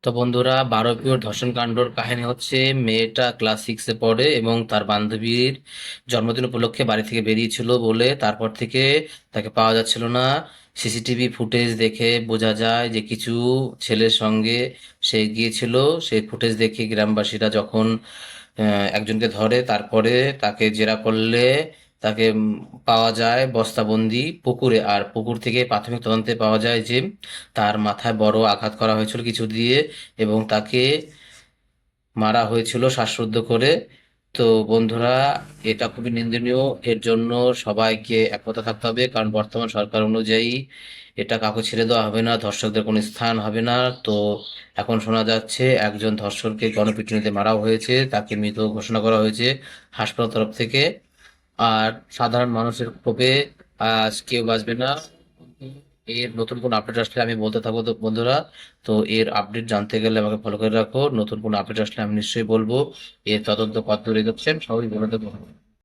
তো বন্ধুরা, বারোপিয়র ধর্ষণ কাণ্ডর কাহিনী হচ্ছে, মেয়েটা ক্লাস 6-এ পড়ে এবং তার বান্ধবীর জন্মদিন উপলক্ষে বাড়ি থেকে বেরিয়েছিল বলে তারপর থেকে তাকে পাওয়া যাচ্ছিল না। সিসিটিভি ফুটেজ দেখে বোঝা যায় যে কিছু ছেলের সঙ্গে সে গিয়েছিল। সেই ফুটেজ দেখে গ্রামবাসীরা যখন একজনকে ধরে, তারপরে তাকে জেরা করলে তাকে পাওয়া যায় বস্তাবন্দি পুকুরে। আর পুকুর থেকে প্রাথমিক তদন্তে পাওয়া যায় যে তার মাথায় বড় আঘাত করা হয়েছিল কিছু দিয়ে, এবং তাকে মারা হয়েছিল শ্বাসরুদ্ধ করে। তো বন্ধুরা, এটা খুবই নিন্দনীয়। এর জন্য সবাইকে একতা থাকতে হবে, কারণ বর্তমান সরকার অনুযায়ী এটা কাউকে ছেড়ে দেওয়া হবে না, ধর্ষকদের কোনো স্থান হবে না। তো এখন শোনা যাচ্ছে একজন ধর্ষককে গণপিটুনিতে মারাও হয়েছে, তাকে মৃত ঘোষণা করা হয়েছে হাসপাতাল তরফ থেকে। আর সাধারণ মানুষের ক্ষোভে আজ কেউ বাঁচবে না। এর নতুন কোন আপডেট আসলে আমি বলতে থাকবো তো বন্ধুরা। তো এর আপডেট জানতে গেলে আমাকে ফলো করে রাখো, নতুন কোন আপডেট আসলে আমি নিশ্চয়ই বলবো। এর তদন্ত কত দূর এগোচ্ছে আমি সবই বলে দেবো।